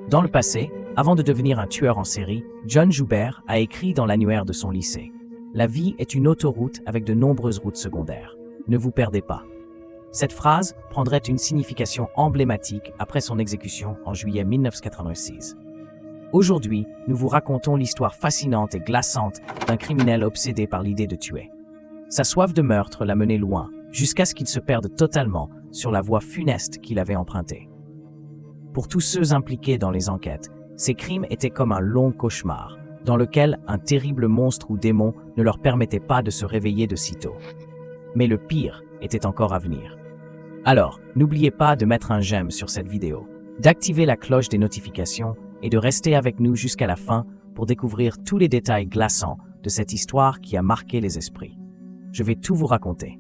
Dans le passé, avant de devenir un tueur en série, John Joubert a écrit dans l'annuaire de son lycée « La vie est une autoroute avec de nombreuses routes secondaires. Ne vous perdez pas ». Cette phrase prendrait une signification emblématique après son exécution en juillet 1986. Aujourd'hui, nous vous racontons l'histoire fascinante et glaçante d'un criminel obsédé par l'idée de tuer. Sa soif de meurtre l'a mené loin, jusqu'à ce qu'il se perde totalement sur la voie funeste qu'il avait empruntée. Pour tous ceux impliqués dans les enquêtes, ces crimes étaient comme un long cauchemar, dans lequel un terrible monstre ou démon ne leur permettait pas de se réveiller de sitôt. Mais le pire était encore à venir. Alors, n'oubliez pas de mettre un j'aime sur cette vidéo, d'activer la cloche des notifications et de rester avec nous jusqu'à la fin pour découvrir tous les détails glaçants de cette histoire qui a marqué les esprits. Je vais tout vous raconter.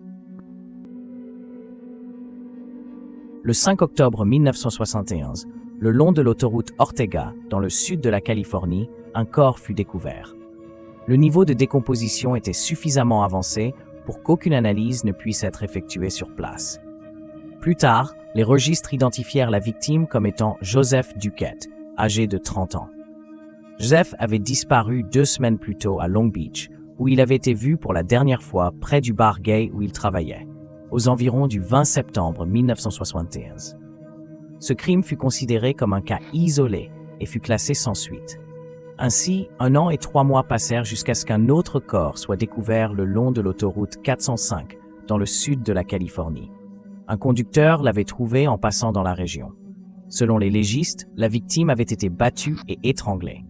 Le 5 octobre 1971, le long de l'autoroute Ortega, dans le sud de la Californie, un corps fut découvert. Le niveau de décomposition était suffisamment avancé pour qu'aucune analyse ne puisse être effectuée sur place. Plus tard, les registres identifièrent la victime comme étant Joseph Duquette, âgé de 30 ans. Joseph avait disparu 2 semaines plus tôt à Long Beach, où il avait été vu pour la dernière fois près du bar gay où il travaillait, aux environs du 20 septembre 1971. Ce crime fut considéré comme un cas isolé et fut classé sans suite. Ainsi, 1 an et 3 mois passèrent jusqu'à ce qu'un autre corps soit découvert le long de l'autoroute 405, dans le sud de la Californie. Un conducteur l'avait trouvé en passant dans la région. Selon les légistes, la victime avait été battue et étranglée.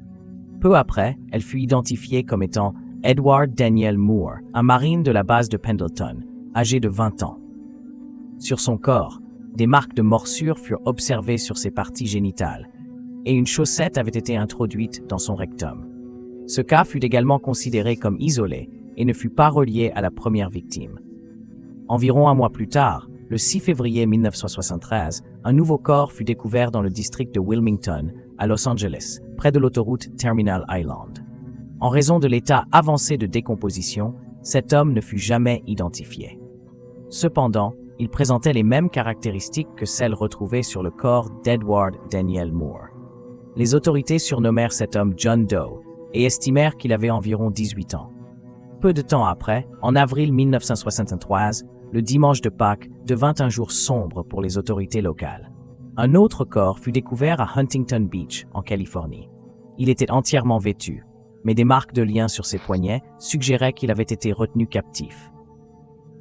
Peu après, elle fut identifiée comme étant Edward Daniel Moore, un marine de la base de Pendleton, âgé de 20 ans. Sur son corps, des marques de morsure furent observées sur ses parties génitales, et une chaussette avait été introduite dans son rectum. Ce cas fut également considéré comme isolé et ne fut pas relié à la première victime. Environ 1 mois plus tard, le 6 février 1973, un nouveau corps fut découvert dans le district de Wilmington, à Los Angeles, près de l'autoroute Terminal Island. En raison de l'état avancé de décomposition, cet homme ne fut jamais identifié. Cependant, il présentait les mêmes caractéristiques que celles retrouvées sur le corps d'Edward Daniel Moore. Les autorités surnommèrent cet homme John Doe et estimèrent qu'il avait environ 18 ans. Peu de temps après, en avril 1973, le dimanche de Pâques devint un jour sombre pour les autorités locales. Un autre corps fut découvert à Huntington Beach, en Californie. Il était entièrement vêtu, mais des marques de lien sur ses poignets suggéraient qu'il avait été retenu captif.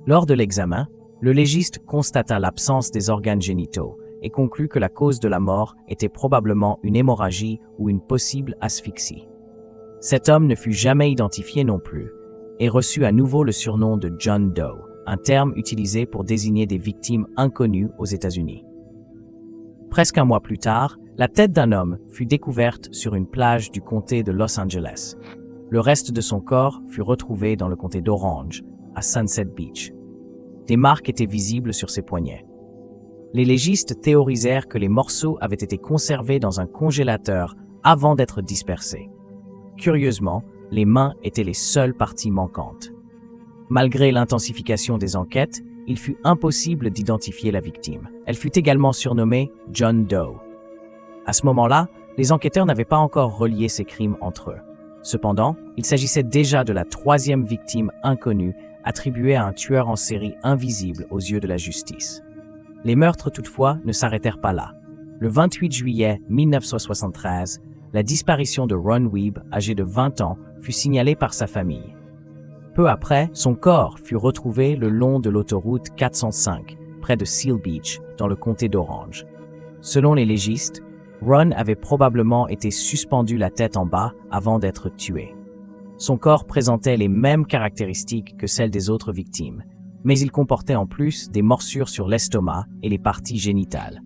Lors de l'examen, le légiste constata l'absence des organes génitaux et conclut que la cause de la mort était probablement une hémorragie ou une possible asphyxie. Cet homme ne fut jamais identifié non plus et reçut à nouveau le surnom de John Doe, un terme utilisé pour désigner des victimes inconnues aux États-Unis. Presque 1 mois plus tard, la tête d'un homme fut découverte sur une plage du comté de Los Angeles. Le reste de son corps fut retrouvé dans le comté d'Orange, à Sunset Beach. Des marques étaient visibles sur ses poignets. Les légistes théorisèrent que les morceaux avaient été conservés dans un congélateur avant d'être dispersés. Curieusement, les mains étaient les seules parties manquantes. Malgré l'intensification des enquêtes, il fut impossible d'identifier la victime. Elle fut également surnommée John Doe. À ce moment-là, les enquêteurs n'avaient pas encore relié ces crimes entre eux. Cependant, il s'agissait déjà de la 3e victime inconnue attribuée à un tueur en série invisible aux yeux de la justice. Les meurtres, toutefois, ne s'arrêtèrent pas là. Le 28 juillet 1973, la disparition de Ron Weeb, âgé de 20 ans, fut signalée par sa famille. Peu après, son corps fut retrouvé le long de l'autoroute 405, près de Seal Beach, dans le comté d'Orange. Selon les légistes, Ron avait probablement été suspendu la tête en bas avant d'être tué. Son corps présentait les mêmes caractéristiques que celles des autres victimes, mais il comportait en plus des morsures sur l'estomac et les parties génitales.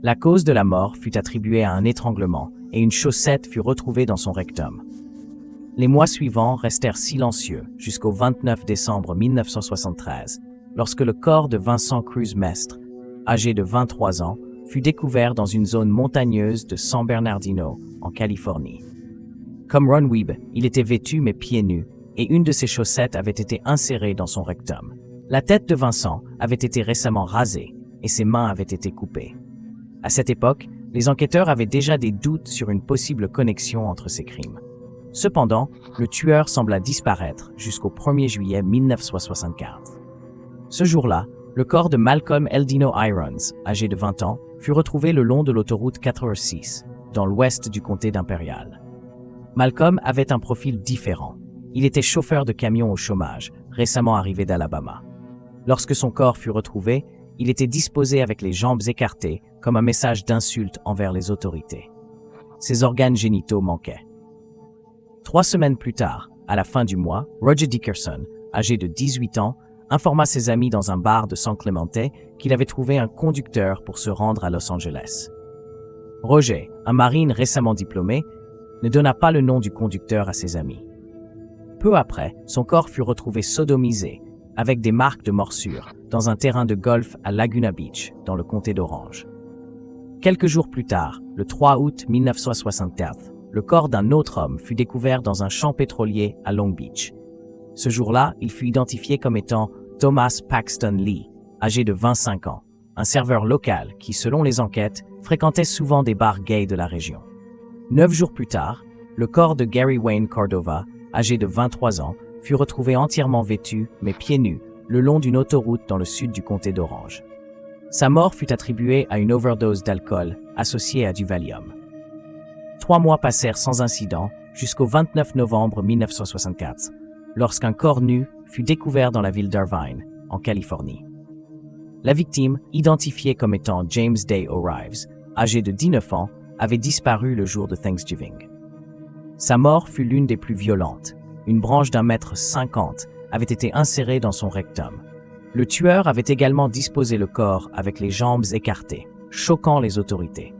La cause de la mort fut attribuée à un étranglement et une chaussette fut retrouvée dans son rectum. Les mois suivants restèrent silencieux jusqu'au 29 décembre 1973, lorsque le corps de Vincent Cruz Mestre, âgé de 23 ans, fut découvert dans une zone montagneuse de San Bernardino, en Californie. Comme Ron Weeb, il était vêtu mais pieds nus, et une de ses chaussettes avait été insérée dans son rectum. La tête de Vincent avait été récemment rasée, et ses mains avaient été coupées. À cette époque, les enquêteurs avaient déjà des doutes sur une possible connexion entre ces crimes. Cependant, le tueur sembla disparaître jusqu'au 1er juillet 1975. Ce jour-là, le corps de Malcolm Eldino Irons, âgé de 20 ans, fut retrouvé le long de l'autoroute 406, dans l'ouest du comté d'Imperial. Malcolm avait un profil différent. Il était chauffeur de camion au chômage, récemment arrivé d'Alabama. Lorsque son corps fut retrouvé, il était disposé avec les jambes écartées, comme un message d'insulte envers les autorités. Ses organes génitaux manquaient. 3 semaines plus tard, à la fin du mois, Roger Dickerson, âgé de 18 ans, informa ses amis dans un bar de San Clemente qu'il avait trouvé un conducteur pour se rendre à Los Angeles. Roger, un marine récemment diplômé, ne donna pas le nom du conducteur à ses amis. Peu après, son corps fut retrouvé sodomisé, avec des marques de morsures, dans un terrain de golf à Laguna Beach, dans le comté d'Orange. Quelques jours plus tard, le 3 août 1964, le corps d'un autre homme fut découvert dans un champ pétrolier à Long Beach. Ce jour-là, il fut identifié comme étant Thomas Paxton Lee, âgé de 25 ans, un serveur local qui, selon les enquêtes, fréquentait souvent des bars gays de la région. 9 jours plus tard, le corps de Gary Wayne Cordova, âgé de 23 ans, fut retrouvé entièrement vêtu, mais pieds nus, le long d'une autoroute dans le sud du comté d'Orange. Sa mort fut attribuée à une overdose d'alcool associée à du Valium. 3 mois passèrent sans incident jusqu'au 29 novembre 1964, lorsqu'un corps nu fut découvert dans la ville d'Irvine, en Californie. La victime, identifiée comme étant James Day O'Rives, âgé de 19 ans, avait disparu le jour de Thanksgiving. Sa mort fut l'une des plus violentes. Une branche d'1,50 m avait été insérée dans son rectum. Le tueur avait également disposé le corps avec les jambes écartées, choquant les autorités.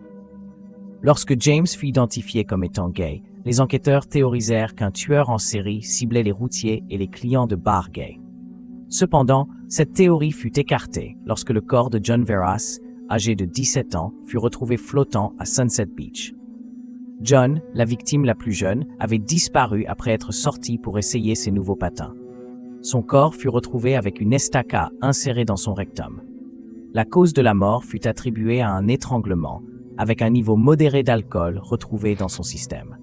Lorsque James fut identifié comme étant gay, les enquêteurs théorisèrent qu'un tueur en série ciblait les routiers et les clients de bars gays. Cependant, cette théorie fut écartée lorsque le corps de John Veras, âgé de 17 ans, fut retrouvé flottant à Sunset Beach. John, la victime la plus jeune, avait disparu après être sorti pour essayer ses nouveaux patins. Son corps fut retrouvé avec une estaca insérée dans son rectum. La cause de la mort fut attribuée à un étranglement, avec un niveau modéré d'alcool retrouvé dans son système.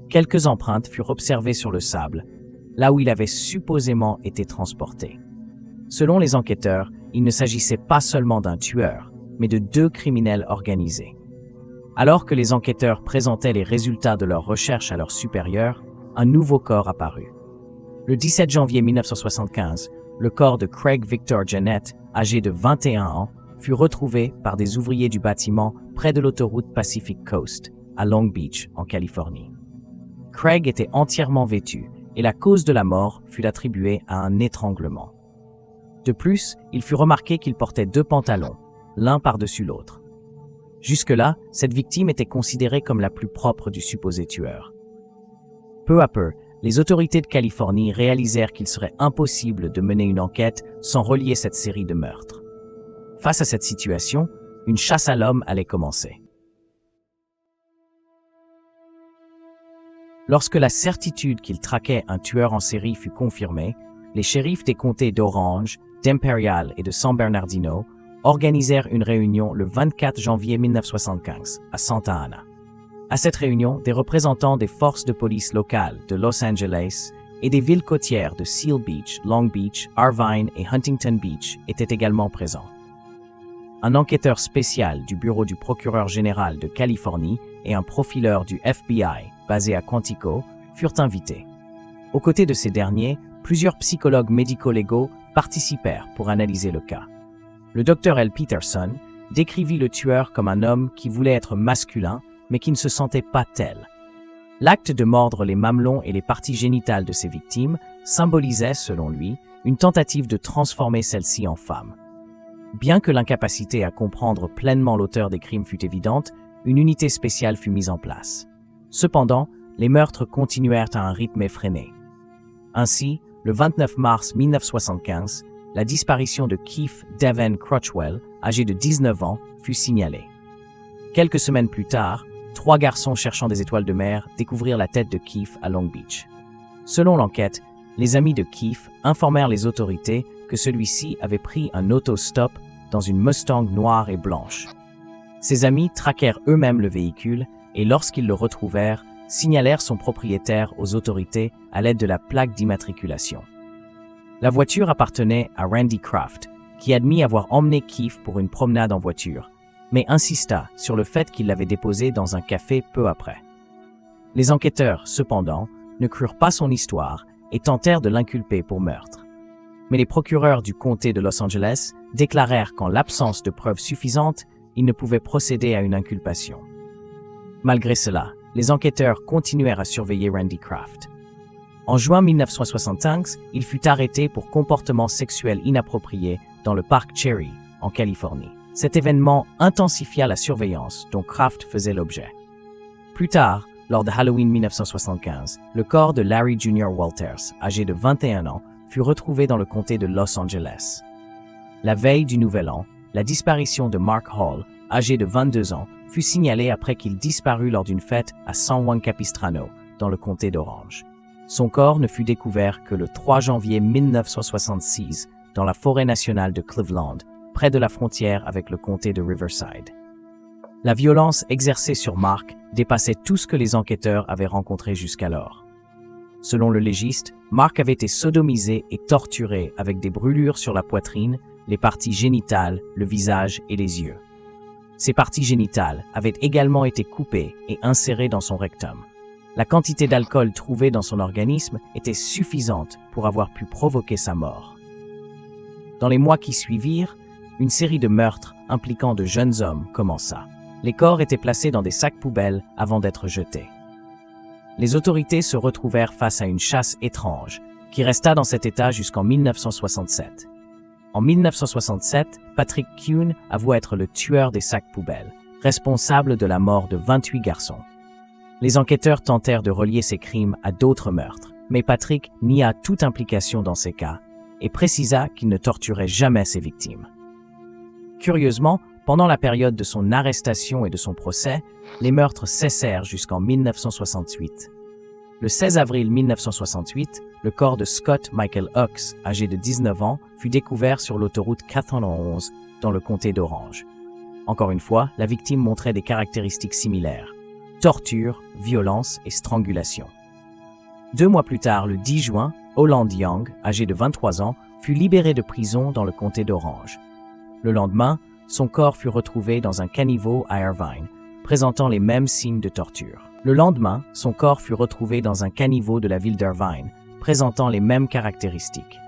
Quelques empreintes furent observées sur le sable, là où il avait supposément été transporté. Selon les enquêteurs, il ne s'agissait pas seulement d'un tueur, mais de 2 criminels organisés. Alors que les enquêteurs présentaient les résultats de leurs recherches à leurs supérieurs, un nouveau corps apparut. Le 17 janvier 1975, le corps de Craig Victor Jennette, âgé de 21 ans, fut retrouvé par des ouvriers du bâtiment près de l'autoroute Pacific Coast, à Long Beach, en Californie. Craig était entièrement vêtu et la cause de la mort fut attribuée à un étranglement. De plus, il fut remarqué qu'il portait 2 pantalons, l'un par-dessus l'autre. Jusque-là, cette victime était considérée comme la plus propre du supposé tueur. Peu à peu, les autorités de Californie réalisèrent qu'il serait impossible de mener une enquête sans relier cette série de meurtres. Face à cette situation, une chasse à l'homme allait commencer. Lorsque la certitude qu'il traquait un tueur en série fut confirmée, les shérifs des comtés d'Orange, d'Imperial et de San Bernardino organisèrent une réunion le 24 janvier 1975 à Santa Ana. À cette réunion, des représentants des forces de police locales de Los Angeles et des villes côtières de Seal Beach, Long Beach, Irvine et Huntington Beach étaient également présents. Un enquêteur spécial du bureau du procureur général de Californie et un profileur du FBI, basé à Quantico, furent invités. Aux côtés de ces derniers, plusieurs psychologues médico-légaux participèrent pour analyser le cas. Le Dr. L. Peterson décrivit le tueur comme un homme qui voulait être masculin, mais qui ne se sentait pas tel. L'acte de mordre les mamelons et les parties génitales de ses victimes symbolisait, selon lui, une tentative de transformer celles-ci en femmes. Bien que l'incapacité à comprendre pleinement l'auteur des crimes fût évidente, une unité spéciale fut mise en place. Cependant, les meurtres continuèrent à un rythme effréné. Ainsi, le 29 mars 1975, la disparition de Keith Devin Crutchwell, âgé de 19 ans, fut signalée. Quelques semaines plus tard, 3 garçons cherchant des étoiles de mer découvrirent la tête de Keith à Long Beach. Selon l'enquête, les amis de Keith informèrent les autorités que celui-ci avait pris un autostop dans une Mustang noire et blanche. Ses amis traquèrent eux-mêmes le véhicule et lorsqu'ils le retrouvèrent, signalèrent son propriétaire aux autorités à l'aide de la plaque d'immatriculation. La voiture appartenait à Randy Kraft, qui admit avoir emmené Keefe pour une promenade en voiture, mais insista sur le fait qu'il l'avait déposé dans un café peu après. Les enquêteurs, cependant, ne crurent pas son histoire et tentèrent de l'inculper pour meurtre. Mais les procureurs du comté de Los Angeles déclarèrent qu'en l'absence de preuves suffisantes, ils ne pouvaient procéder à une inculpation. Malgré cela, les enquêteurs continuèrent à surveiller Randy Kraft. En juin 1965, il fut arrêté pour comportement sexuel inapproprié dans le parc Cherry, en Californie. Cet événement intensifia la surveillance dont Kraft faisait l'objet. Plus tard, lors de Halloween 1975, le corps de Larry Jr. Walters, âgé de 21 ans, fut retrouvé dans le comté de Los Angeles. La veille du Nouvel An, la disparition de Mark Hall, âgé de 22 ans, fut signalée après qu'il disparut lors d'une fête à San Juan Capistrano, dans le comté d'Orange. Son corps ne fut découvert que le 3 janvier 1966 dans la forêt nationale de Cleveland, près de la frontière avec le comté de Riverside. La violence exercée sur Mark dépassait tout ce que les enquêteurs avaient rencontré jusqu'alors. Selon le légiste, Mark avait été sodomisé et torturé avec des brûlures sur la poitrine, les parties génitales, le visage et les yeux. Ses parties génitales avaient également été coupées et insérées dans son rectum. La quantité d'alcool trouvée dans son organisme était suffisante pour avoir pu provoquer sa mort. Dans les mois qui suivirent, une série de meurtres impliquant de jeunes hommes commença. Les corps étaient placés dans des sacs poubelles avant d'être jetés. Les autorités se retrouvèrent face à une chasse étrange, qui resta dans cet état jusqu'en 1967. En 1967, Patrick Kuhn avoua être le tueur des sacs poubelles, responsable de la mort de 28 garçons. Les enquêteurs tentèrent de relier ces crimes à d'autres meurtres, mais Patrick nia toute implication dans ces cas et précisa qu'il ne torturait jamais ses victimes. Curieusement, pendant la période de son arrestation et de son procès, les meurtres cessèrent jusqu'en 1968. Le 16 avril 1968, le corps de Scott Michael Hux, âgé de 19 ans, fut découvert sur l'autoroute 411 dans le comté d'Orange. Encore une fois, la victime montrait des caractéristiques similaires: torture, violence et strangulation. 2 mois plus tard, le 10 juin, Holland Young, âgé de 23 ans, fut libéré de prison dans le comté d'Orange. Le lendemain, son corps fut retrouvé dans un caniveau à Irvine, présentant les mêmes signes de torture. Le lendemain, son corps fut retrouvé dans un caniveau de la ville d'Irvine, présentant les mêmes caractéristiques.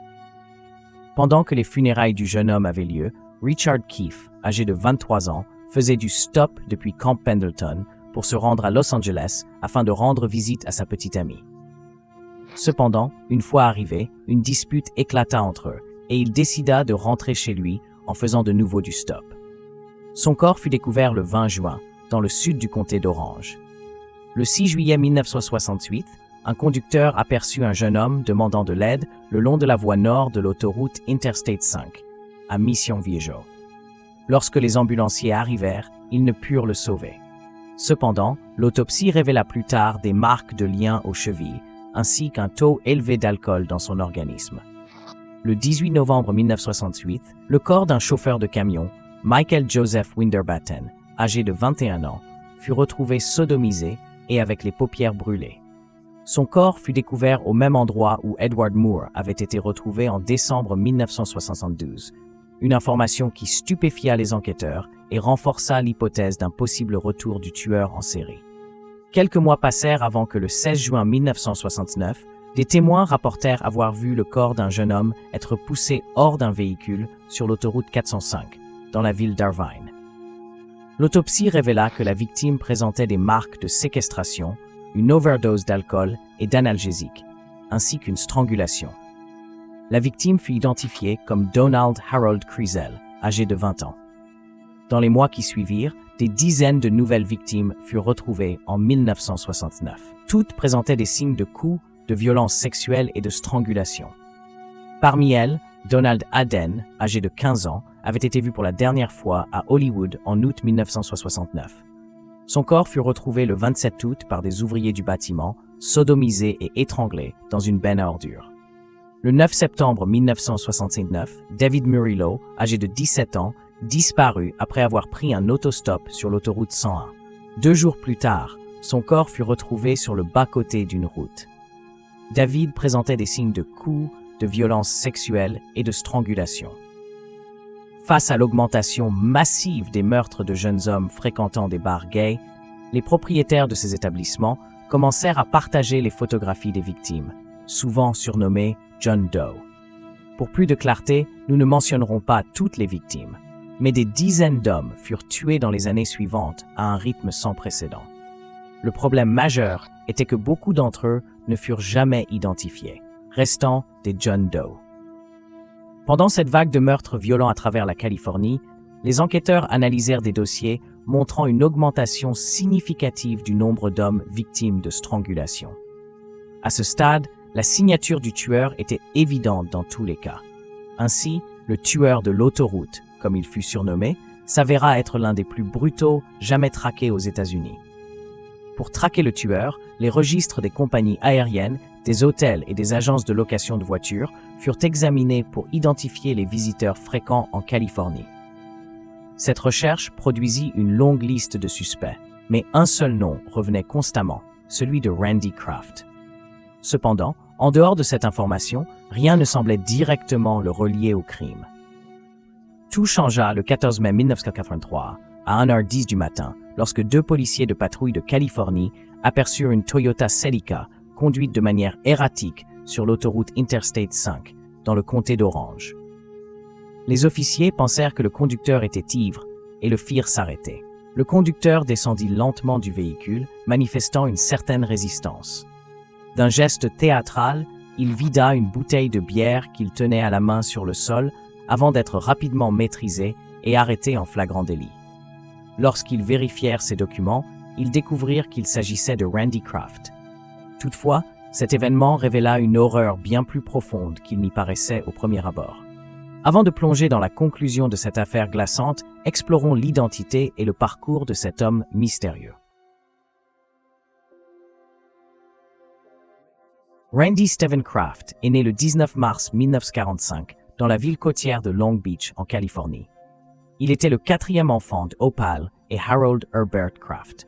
Pendant que les funérailles du jeune homme avaient lieu, Richard Keefe, âgé de 23 ans, faisait du stop depuis Camp Pendleton pour se rendre à Los Angeles afin de rendre visite à sa petite amie. Cependant, une fois arrivé, une dispute éclata entre eux et il décida de rentrer chez lui en faisant de nouveau du stop. Son corps fut découvert le 20 juin, dans le sud du comté d'Orange. Le 6 juillet 1968, un conducteur aperçut un jeune homme demandant de l'aide le long de la voie nord de l'autoroute Interstate 5, à Mission Viejo. Lorsque les ambulanciers arrivèrent, ils ne purent le sauver. Cependant, l'autopsie révéla plus tard des marques de liens aux chevilles, ainsi qu'un taux élevé d'alcool dans son organisme. Le 18 novembre 1968, le corps d'un chauffeur de camion, Michael Joseph Winterbatten, âgé de 21 ans, fut retrouvé sodomisé et avec les paupières brûlées. Son corps fut découvert au même endroit où Edward Moore avait été retrouvé en décembre 1972, une information qui stupéfia les enquêteurs et renforça l'hypothèse d'un possible retour du tueur en série. Quelques mois passèrent avant que le 16 juin 1969, des témoins rapportèrent avoir vu le corps d'un jeune homme être poussé hors d'un véhicule sur l'autoroute 405, dans la ville d'Irvine. L'autopsie révéla que la victime présentait des marques de séquestration, une overdose d'alcool et d'analgésiques, ainsi qu'une strangulation. La victime fut identifiée comme Donald Harold Kriesel, âgé de 20 ans. Dans les mois qui suivirent, des dizaines de nouvelles victimes furent retrouvées en 1969. Toutes présentaient des signes de coups, de violences sexuelles et de strangulation. Parmi elles, Donald Aden, âgé de 15 ans, avait été vu pour la dernière fois à Hollywood en août 1969. Son corps fut retrouvé le 27 août par des ouvriers du bâtiment, sodomisé et étranglé dans une benne à ordures. Le 9 septembre 1969, David Murillo, âgé de 17 ans, disparu après avoir pris un autostop sur l'autoroute 101. 2 jours plus tard, son corps fut retrouvé sur le bas-côté d'une route. David présentait des signes de coups, de violences sexuelles et de strangulation. Face à l'augmentation massive des meurtres de jeunes hommes fréquentant des bars gays, les propriétaires de ces établissements commencèrent à partager les photographies des victimes, souvent surnommées John Doe. Pour plus de clarté, nous ne mentionnerons pas toutes les victimes, mais des dizaines d'hommes furent tués dans les années suivantes à un rythme sans précédent. Le problème majeur était que beaucoup d'entre eux ne furent jamais identifiés, restant des John Doe. Pendant cette vague de meurtres violents à travers la Californie, les enquêteurs analysèrent des dossiers montrant une augmentation significative du nombre d'hommes victimes de strangulation. À ce stade, la signature du tueur était évidente dans tous les cas. Ainsi, le tueur de l'autoroute, comme il fut surnommé, s'avéra être l'un des plus brutaux jamais traqués aux États-Unis. Pour traquer le tueur, les registres des compagnies aériennes, des hôtels et des agences de location de voitures furent examinés pour identifier les visiteurs fréquents en Californie. Cette recherche produisit une longue liste de suspects, mais un seul nom revenait constamment, celui de Randy Kraft. Cependant, en dehors de cette information, rien ne semblait directement le relier au crime. Tout changea le 14 mai 1983, à 1h10 du matin, lorsque 2 policiers de patrouille de Californie aperçurent une Toyota Celica conduite de manière erratique sur l'autoroute Interstate 5, dans le comté d'Orange. Les officiers pensèrent que le conducteur était ivre et le firent s'arrêter. Le conducteur descendit lentement du véhicule, manifestant une certaine résistance. D'un geste théâtral, il vida une bouteille de bière qu'il tenait à la main sur le sol avant d'être rapidement maîtrisé et arrêté en flagrant délit. Lorsqu'ils vérifièrent ses documents, ils découvrirent qu'il s'agissait de Randy Kraft. Toutefois, cet événement révéla une horreur bien plus profonde qu'il n'y paraissait au premier abord. Avant de plonger dans la conclusion de cette affaire glaçante, explorons l'identité et le parcours de cet homme mystérieux. Randy Stephen Kraft est né le 19 mars 1945 dans la ville côtière de Long Beach, en Californie. Il était le 4e enfant d'Opal et Harold Herbert Kraft.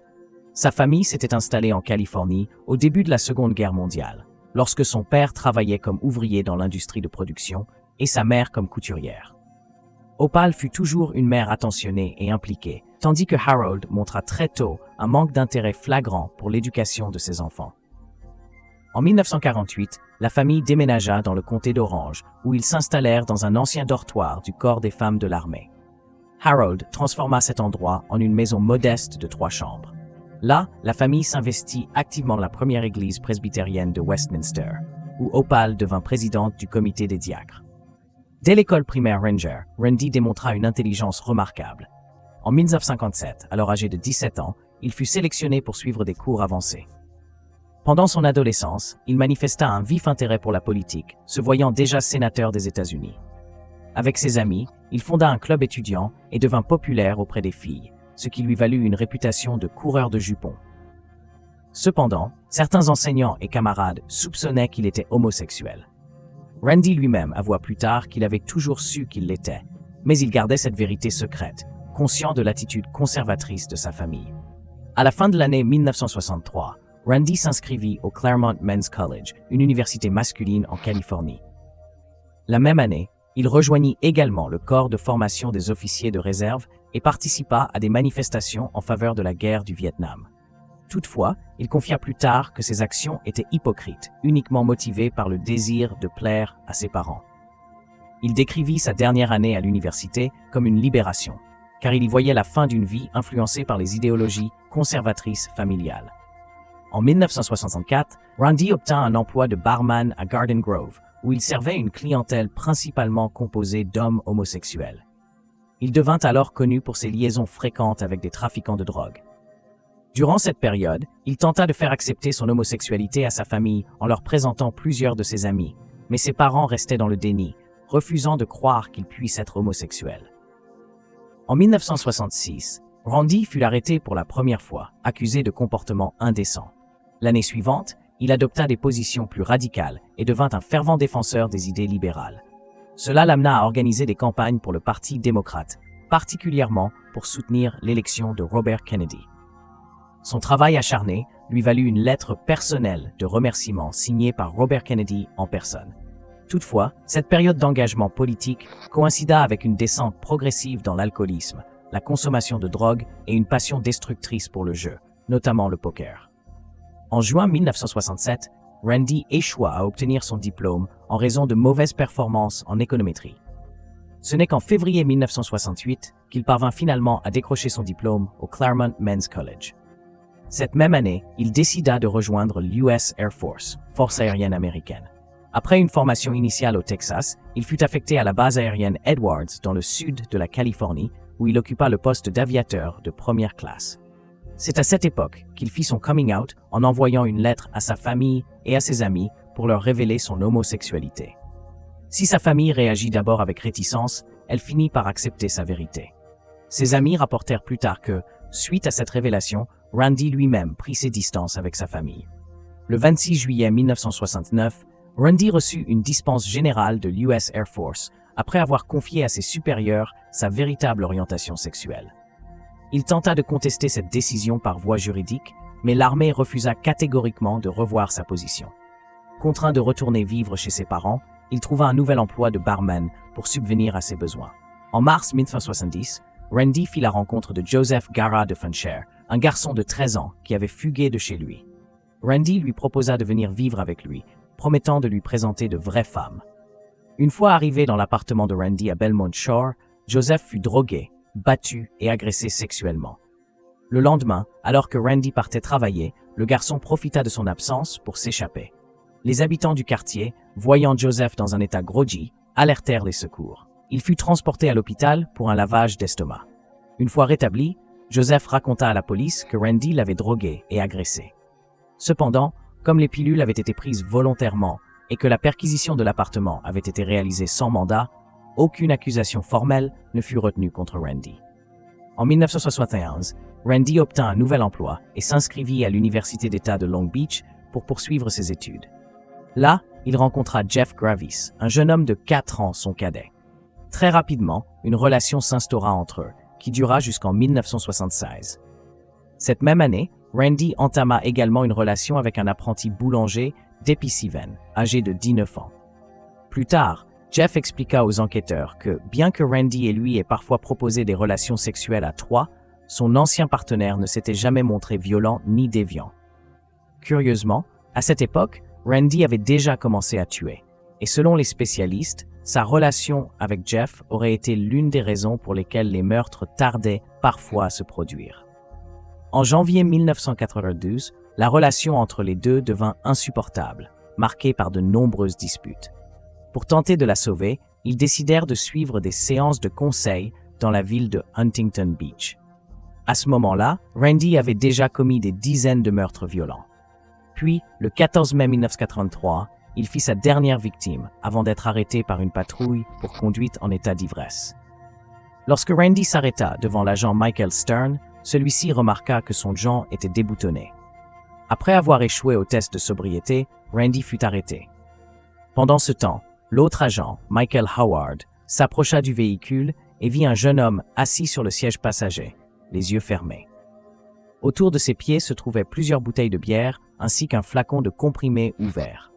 Sa famille s'était installée en Californie au début de la Seconde Guerre mondiale, lorsque son père travaillait comme ouvrier dans l'industrie de production et sa mère comme couturière. Opal fut toujours une mère attentionnée et impliquée, tandis que Harold montra très tôt un manque d'intérêt flagrant pour l'éducation de ses enfants. En 1948, la famille déménagea dans le comté d'Orange, où ils s'installèrent dans un ancien dortoir du corps des femmes de l'armée. Harold transforma cet endroit en une maison modeste de 3 chambres. Là, la famille s'investit activement dans la première église presbytérienne de Westminster, où Opal devint présidente du comité des diacres. Dès l'école primaire Ranger, Randy démontra une intelligence remarquable. En 1957, alors âgé de 17 ans, il fut sélectionné pour suivre des cours avancés. Pendant son adolescence, il manifesta un vif intérêt pour la politique, se voyant déjà sénateur des États-Unis. Avec ses amis, il fonda un club étudiant et devint populaire auprès des filles, ce qui lui valut une réputation de coureur de jupons. Cependant, certains enseignants et camarades soupçonnaient qu'il était homosexuel. Randy lui-même avoua plus tard qu'il avait toujours su qu'il l'était, mais il gardait cette vérité secrète, conscient de l'attitude conservatrice de sa famille. À la fin de l'année 1963, Randy s'inscrivit au Claremont Men's College, une université masculine en Californie. La même année, il rejoignit également le corps de formation des officiers de réserve et participa à des manifestations en faveur de la guerre du Vietnam. Toutefois, il confia plus tard que ses actions étaient hypocrites, uniquement motivées par le désir de plaire à ses parents. Il décrivit sa dernière année à l'université comme une libération, car il y voyait la fin d'une vie influencée par les idéologies conservatrices familiales. En 1964, Randy obtint un emploi de barman à Garden Grove, où il servait une clientèle principalement composée d'hommes homosexuels. Il devint alors connu pour ses liaisons fréquentes avec des trafiquants de drogue. Durant cette période, il tenta de faire accepter son homosexualité à sa famille en leur présentant plusieurs de ses amis, mais ses parents restaient dans le déni, refusant de croire qu'il puisse être homosexuel. En 1966, Randy fut arrêté pour la première fois, accusé de comportement indécent. L'année suivante, il adopta des positions plus radicales et devint un fervent défenseur des idées libérales. Cela l'amena à organiser des campagnes pour le Parti démocrate, particulièrement pour soutenir l'élection de Robert Kennedy. Son travail acharné lui valut une lettre personnelle de remerciement signée par Robert Kennedy en personne. Toutefois, cette période d'engagement politique coïncida avec une descente progressive dans l'alcoolisme, la consommation de drogue et une passion destructrice pour le jeu, notamment le poker. En juin 1967, Randy échoua à obtenir son diplôme en raison de mauvaises performances en économétrie. Ce n'est qu'en février 1968 qu'il parvint finalement à décrocher son diplôme au Claremont Men's College. Cette même année, il décida de rejoindre l'US Air Force, force aérienne américaine. Après une formation initiale au Texas, il fut affecté à la base aérienne Edwards dans le sud de la Californie, où il occupa le poste d'aviateur de première classe. C'est à cette époque qu'il fit son coming out en envoyant une lettre à sa famille et à ses amis pour leur révéler son homosexualité. Si sa famille réagit d'abord avec réticence, elle finit par accepter sa vérité. Ses amis rapportèrent plus tard que, suite à cette révélation, Randy lui-même prit ses distances avec sa famille. Le 26 juillet 1969, Randy reçut une dispense générale de l'US Air Force après avoir confié à ses supérieurs sa véritable orientation sexuelle. Il tenta de contester cette décision par voie juridique, mais l'armée refusa catégoriquement de revoir sa position. Contraint de retourner vivre chez ses parents, il trouva un nouvel emploi de barman pour subvenir à ses besoins. En mars 1970, Randy fit la rencontre de Joseph Gara de Funchère, un garçon de 13 ans qui avait fugué de chez lui. Randy lui proposa de venir vivre avec lui, promettant de lui présenter de vraies femmes. Une fois arrivé dans l'appartement de Randy à Belmont Shore, Joseph fut drogué, battu et agressé sexuellement. Le lendemain, alors que Randy partait travailler, le garçon profita de son absence pour s'échapper. Les habitants du quartier, voyant Joseph dans un état groggy, alertèrent les secours. Il fut transporté à l'hôpital pour un lavage d'estomac. Une fois rétabli, Joseph raconta à la police que Randy l'avait drogué et agressé. Cependant, comme les pilules avaient été prises volontairement et que la perquisition de l'appartement avait été réalisée sans mandat, aucune accusation formelle ne fut retenue contre Randy. En 1971, Randy obtint un nouvel emploi et s'inscrivit à l'Université d'État de Long Beach pour poursuivre ses études. Là, il rencontra Jeff Gravis, un jeune homme de 4 ans son cadet. Très rapidement, une relation s'instaura entre eux, qui dura jusqu'en 1976. Cette même année, Randy entama également une relation avec un apprenti boulanger d'Épiciven, âgé de 19 ans. Plus tard, Jeff expliqua aux enquêteurs que, bien que Randy et lui aient parfois proposé des relations sexuelles à 3, son ancien partenaire ne s'était jamais montré violent ni déviant. Curieusement, à cette époque, Randy avait déjà commencé à tuer, et selon les spécialistes, sa relation avec Jeff aurait été l'une des raisons pour lesquelles les meurtres tardaient parfois à se produire. En janvier 1992, la relation entre les deux devint insupportable, marquée par de nombreuses disputes. Pour tenter de la sauver, ils décidèrent de suivre des séances de conseil dans la ville de Huntington Beach. À ce moment-là, Randy avait déjà commis des dizaines de meurtres violents. Puis, le 14 mai 1983, il fit sa dernière victime avant d'être arrêté par une patrouille pour conduite en état d'ivresse. Lorsque Randy s'arrêta devant l'agent Michael Stern, celui-ci remarqua que son Jean était déboutonné. Après avoir échoué au test de sobriété, Randy fut arrêté. Pendant ce temps, l'autre agent, Michael Howard, s'approcha du véhicule et vit un jeune homme assis sur le siège passager, les yeux fermés. Autour de ses pieds se trouvaient plusieurs bouteilles de bière ainsi qu'un flacon de comprimé ouvert.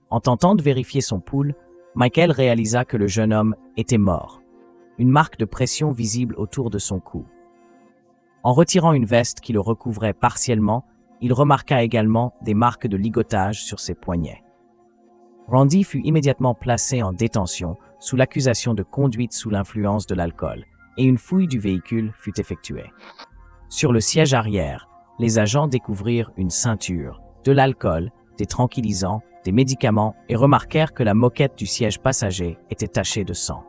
En tentant de vérifier son pouls, Michael réalisa que le jeune homme était mort, une marque de pression visible autour de son cou. En retirant une veste qui le recouvrait partiellement, il remarqua également des marques de ligotage sur ses poignets. Randy fut immédiatement placé en détention sous l'accusation de conduite sous l'influence de l'alcool et une fouille du véhicule fut effectuée. Sur le siège arrière, les agents découvrirent une ceinture, de l'alcool, des tranquillisants, des médicaments et remarquèrent que la moquette du siège passager était tachée de sang.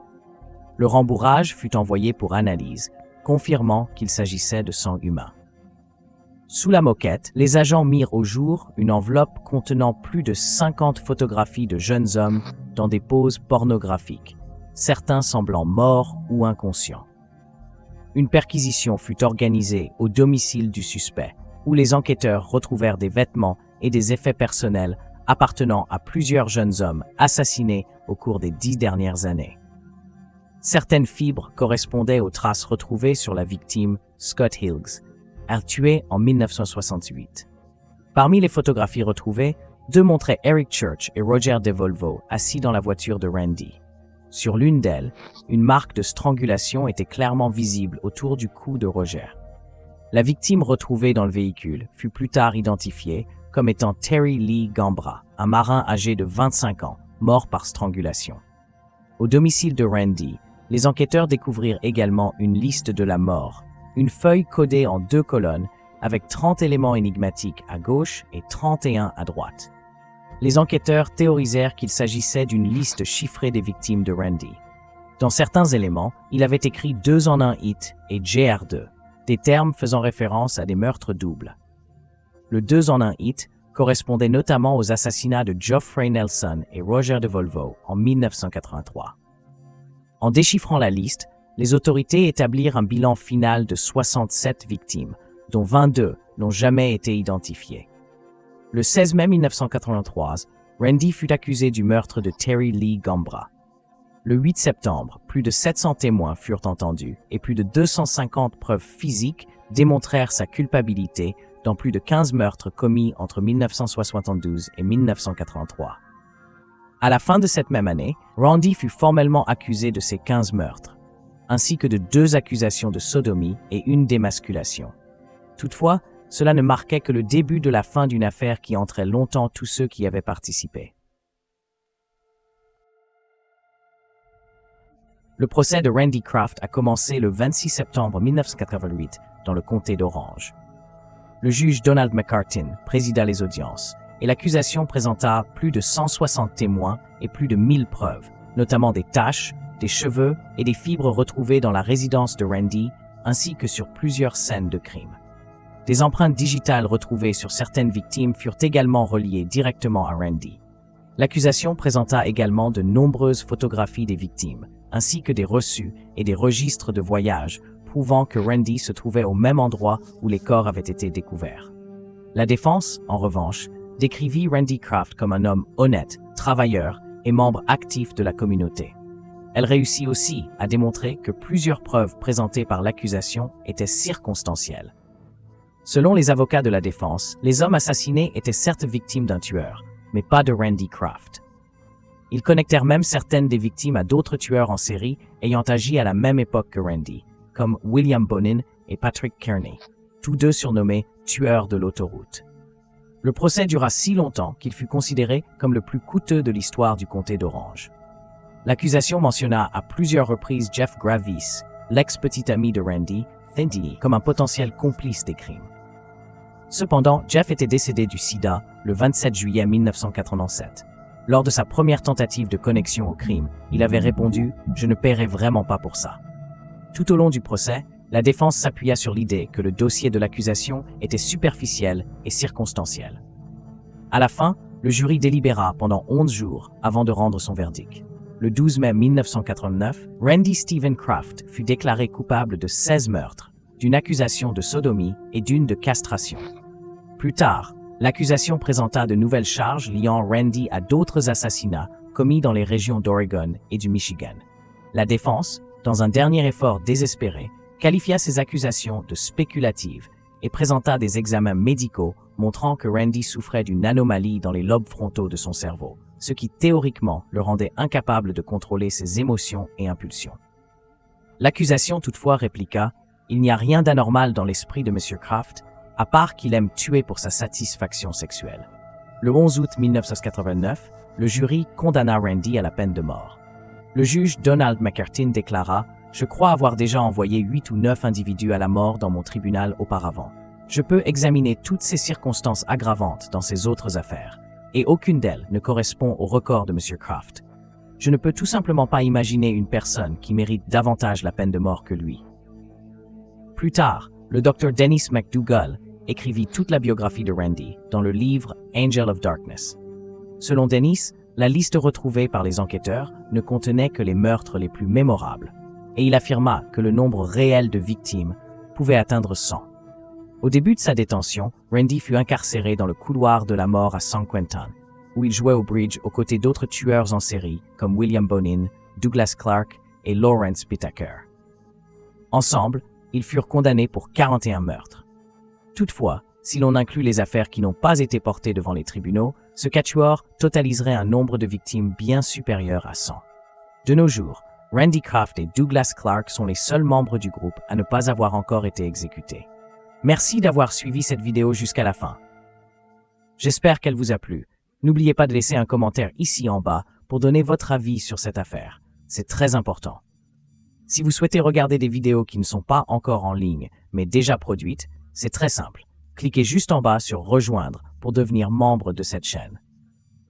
Le rembourrage fut envoyé pour analyse, confirmant qu'il s'agissait de sang humain. Sous la moquette, les agents mirent au jour une enveloppe contenant plus de 50 photographies de jeunes hommes dans des poses pornographiques, certains semblant morts ou inconscients. Une perquisition fut organisée au domicile du suspect, où les enquêteurs retrouvèrent des vêtements et des effets personnels appartenant à plusieurs jeunes hommes assassinés au cours des 10 dernières années. Certaines fibres correspondaient aux traces retrouvées sur la victime Scott Higgs, tué en 1968. Parmi les photographies retrouvées, 2 montraient Eric Church et Roger DeVolvo assis dans la voiture de Randy. Sur l'une d'elles, une marque de strangulation était clairement visible autour du cou de Roger. La victime retrouvée dans le véhicule fut plus tard identifiée comme étant Terry Lee Gambra, un marin âgé de 25 ans, mort par strangulation. Au domicile de Randy, les enquêteurs découvrirent également une liste de la mort, une feuille codée en 2 colonnes avec 30 éléments énigmatiques à gauche et 31 à droite. Les enquêteurs théorisèrent qu'il s'agissait d'une liste chiffrée des victimes de Randy. Dans certains éléments, il avait écrit 2 en 1 hit et JR2, des termes faisant référence à des meurtres doubles. Le 2 en 1 hit correspondait notamment aux assassinats de Geoffrey Nelson et Roger DeVolvo en 1983. En déchiffrant la liste, les autorités établirent un bilan final de 67 victimes, dont 22 n'ont jamais été identifiées. Le 16 mai 1983, Randy fut accusé du meurtre de Terry Lee Gambra. Le 8 septembre, plus de 700 témoins furent entendus et plus de 250 preuves physiques démontrèrent sa culpabilité dans plus de 15 meurtres commis entre 1972 et 1983. À la fin de cette même année, Randy fut formellement accusé de ces 15 meurtres, ainsi que de 2 accusations de sodomie et une d'émasculation. Toutefois, cela ne marquait que le début de la fin d'une affaire qui entrait longtemps tous ceux qui y avaient participé. Le procès de Randy Kraft a commencé le 26 septembre 1988 dans le comté d'Orange. Le juge Donald McCartin présida les audiences et l'accusation présenta plus de 160 témoins et plus de 1000 preuves, notamment des taches, des cheveux et des fibres retrouvées dans la résidence de Randy ainsi que sur plusieurs scènes de crime. Des empreintes digitales retrouvées sur certaines victimes furent également reliées directement à Randy. L'accusation présenta également de nombreuses photographies des victimes, ainsi que des reçus et des registres de voyage prouvant que Randy se trouvait au même endroit où les corps avaient été découverts. La défense, en revanche, décrivit Randy Kraft comme un homme honnête, travailleur et membre actif de la communauté. Elle réussit aussi à démontrer que plusieurs preuves présentées par l'accusation étaient circonstancielles. Selon les avocats de la défense, les hommes assassinés étaient certes victimes d'un tueur, mais pas de Randy Kraft. Ils connectèrent même certaines des victimes à d'autres tueurs en série ayant agi à la même époque que Randy, comme William Bonin et Patrick Kearney, tous 2 surnommés tueurs de l'autoroute. Le procès dura si longtemps qu'il fut considéré comme le plus coûteux de l'histoire du comté d'Orange. L'accusation mentionna à plusieurs reprises Jeff Gravis, l'ex-petit ami de Randy, Thindy, comme un potentiel complice des crimes. Cependant, Jeff était décédé du sida le 27 juillet 1987. Lors de sa première tentative de connexion au crime, il avait répondu « Je ne paierai vraiment pas pour ça ». Tout au long du procès, la défense s'appuya sur l'idée que le dossier de l'accusation était superficiel et circonstanciel. À la fin, le jury délibéra pendant 11 jours avant de rendre son verdict. Le 12 mai 1989, Randy Stephen Kraft fut déclaré coupable de 16 meurtres, d'une accusation de sodomie et d'une de castration. Plus tard, l'accusation présenta de nouvelles charges liant Randy à d'autres assassinats commis dans les régions d'Oregon et du Michigan. La défense, dans un dernier effort désespéré, qualifia ces accusations de spéculatives et présenta des examens médicaux montrant que Randy souffrait d'une anomalie dans les lobes frontaux de son cerveau, ce qui théoriquement le rendait incapable de contrôler ses émotions et impulsions. L'accusation toutefois répliqua « Il n'y a rien d'anormal dans l'esprit de M. Kraft, à part qu'il aime tuer pour sa satisfaction sexuelle. » Le 11 août 1989, le jury condamna Randy à la peine de mort. Le juge Donald McCartin déclara « Je crois avoir déjà envoyé 8 ou 9 individus à la mort dans mon tribunal auparavant. Je peux examiner toutes ces circonstances aggravantes dans ces autres affaires, et aucune d'elles ne correspond au record de M. Kraft. Je ne peux tout simplement pas imaginer une personne qui mérite davantage la peine de mort que lui. » Plus tard, le Dr. Dennis McDougall écrivit toute la biographie de Randy dans le livre Angel of Darkness. Selon Dennis, la liste retrouvée par les enquêteurs ne contenait que les meurtres les plus mémorables, et il affirma que le nombre réel de victimes pouvait atteindre 100. Au début de sa détention, Randy fut incarcéré dans le couloir de la mort à San Quentin, où il jouait au bridge aux côtés d'autres tueurs en série comme William Bonin, Douglas Clark et Lawrence Whitaker. Ensemble, ils furent condamnés pour 41 meurtres. Toutefois, si l'on inclut les affaires qui n'ont pas été portées devant les tribunaux, ce quatuor totaliserait un nombre de victimes bien supérieur à 100. De nos jours, Randy Kraft et Douglas Clark sont les seuls membres du groupe à ne pas avoir encore été exécutés. Merci d'avoir suivi cette vidéo jusqu'à la fin. J'espère qu'elle vous a plu. N'oubliez pas de laisser un commentaire ici en bas pour donner votre avis sur cette affaire. C'est très important. Si vous souhaitez regarder des vidéos qui ne sont pas encore en ligne, mais déjà produites, c'est très simple. Cliquez juste en bas sur « Rejoindre » pour devenir membre de cette chaîne.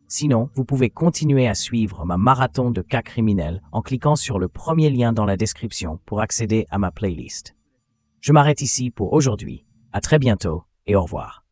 Sinon, vous pouvez continuer à suivre ma marathon de cas criminels en cliquant sur le premier lien dans la description pour accéder à ma playlist. Je m'arrête ici pour aujourd'hui. À très bientôt et au revoir.